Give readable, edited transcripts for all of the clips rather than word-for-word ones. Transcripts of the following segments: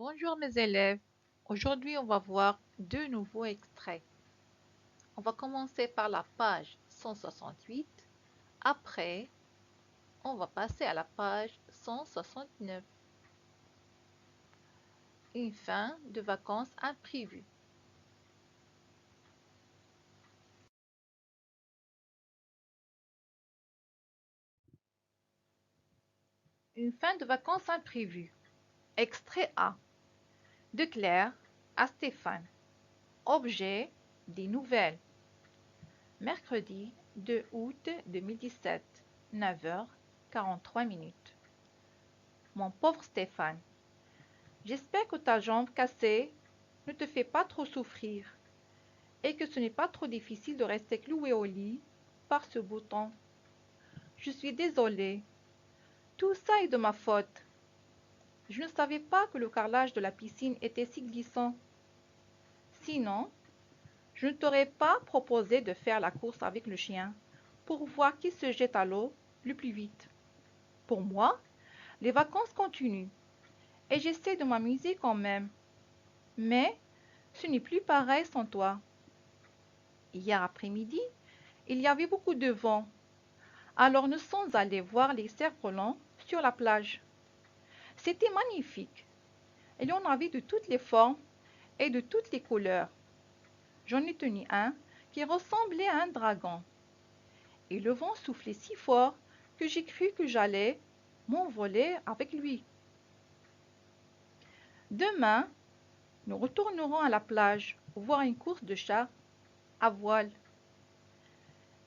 Bonjour mes élèves, aujourd'hui on va voir deux nouveaux extraits. On va commencer par la page 168, après on va passer à la page 169. Une fin de vacances imprévue. Une fin de vacances imprévue. Extrait A. De Claire à Stéphane. Objet des nouvelles. Mercredi 2 août 2017, 9h43. Mon pauvre Stéphane, j'espère que ta jambe cassée ne te fait pas trop souffrir et que ce n'est pas trop difficile de rester cloué au lit par ce beau temps. Je suis désolée. Tout ça est de ma faute. Je ne savais pas que le carrelage de la piscine était si glissant. Sinon, je ne t'aurais pas proposé de faire la course avec le chien pour voir qui se jette à l'eau le plus vite. Pour moi, les vacances continuent et j'essaie de m'amuser quand même. Mais ce n'est plus pareil sans toi. Hier après-midi, il y avait beaucoup de vent, alors nous sommes allés voir les cerfs-volants sur la plage. C'était magnifique. Il y en avait de toutes les formes et de toutes les couleurs. J'en ai tenu un qui ressemblait à un dragon. Et le vent soufflait si fort que j'ai cru que j'allais m'envoler avec lui. Demain, nous retournerons à la plage voir une course de chars à voile.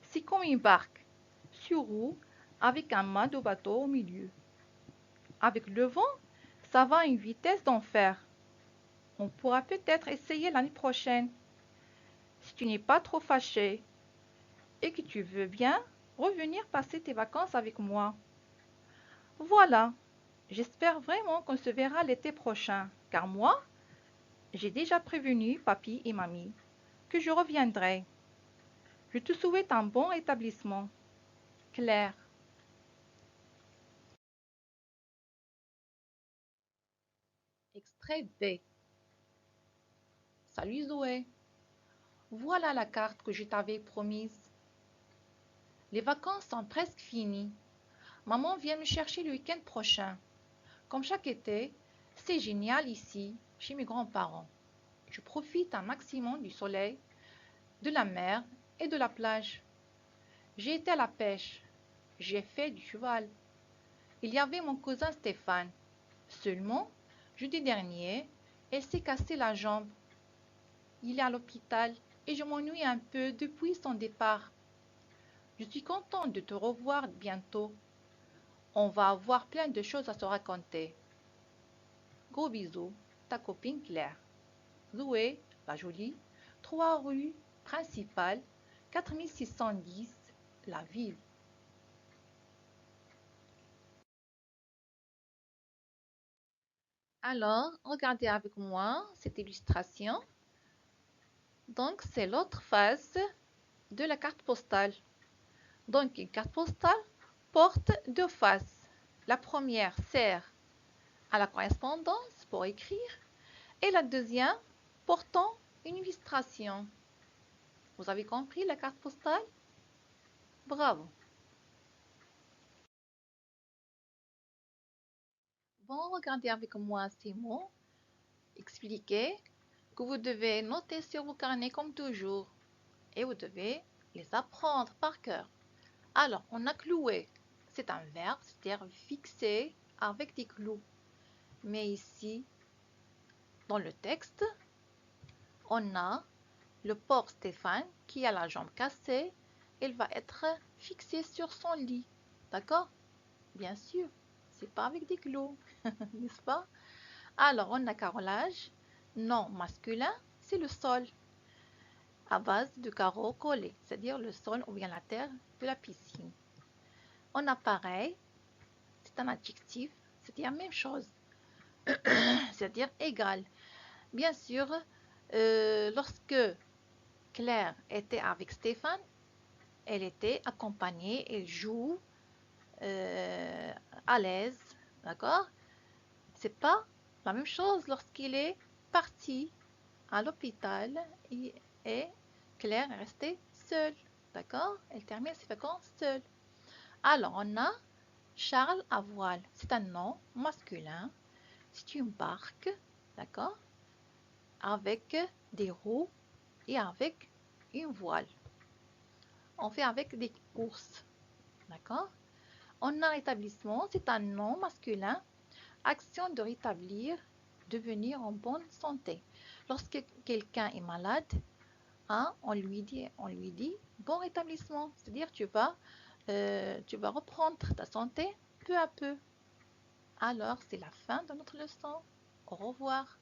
C'est comme une barque sur roue avec un mât de bateau au milieu. Avec le vent, ça va à une vitesse d'enfer. On pourra peut-être essayer l'année prochaine. Si tu n'es pas trop fâché et que tu veux bien revenir passer tes vacances avec moi. Voilà, j'espère vraiment qu'on se verra l'été prochain, car moi, j'ai déjà prévenu papy et mamie que je reviendrai. Je te souhaite un bon établissement. Claire. Extrait B. Salut Zoé. Voilà la carte que je t'avais promise. Les vacances sont presque finies. Maman vient me chercher le week-end prochain. Comme chaque été, c'est génial ici, chez mes grands-parents. Je profite un maximum du soleil, de la mer et de la plage. J'ai été à la pêche. J'ai fait du cheval. Il y avait mon cousin Stéphane. Seulement, jeudi dernier, elle s'est cassé la jambe. Il est à l'hôpital et je m'ennuie un peu depuis son départ. Je suis contente de te revoir bientôt. On va avoir plein de choses à se raconter. Gros bisous, ta copine Claire. Zoé, la jolie, 3 rue principale, 4610, la ville. Alors, regardez avec moi cette illustration. Donc, c'est l'autre face de la carte postale. Donc, une carte postale porte deux faces. La première sert à la correspondance pour écrire et la deuxième portant une illustration. Vous avez compris la carte postale? Bravo. Bon, regardez avec moi ces mots. Expliquez que vous devez noter sur vos carnets comme toujours et vous devez les apprendre par cœur. Alors, on a cloué. C'est un verbe, c'est-à-dire fixé avec des clous. Mais ici, dans le texte, on a le pauvre Stéphane qui a la jambe cassée. Il va être fixé sur son lit. D'accord? Bien sûr, c'est pas avec des clous, n'est-ce pas? Alors, on a carrelage. Non masculin, c'est le sol à base de carreaux collés, c'est-à-dire le sol ou bien la terre de la piscine. On a pareil, c'est un adjectif, c'est-à-dire même chose, c'est-à-dire égal. Bien sûr, lorsque Claire était avec Stéphane, elle était accompagnée, elle joue à l'aise, d'accord? C'est pas La même chose lorsqu'il est parti à l'hôpital et Claire est restée seule. D'accord? Elle termine ses vacances seule. Alors, on a Charles à voile. C'est un nom masculin. C'est une barque, d'accord? Avec des roues et avec une voile. On fait avec des courses, d'accord? On a rétablissement, c'est un nom masculin. Action de rétablir, devenir en bonne santé. Lorsque quelqu'un est malade, hein, on lui dit bon rétablissement, c'est-à-dire tu vas reprendre ta santé peu à peu. Alors, c'est la fin de notre leçon. Au revoir.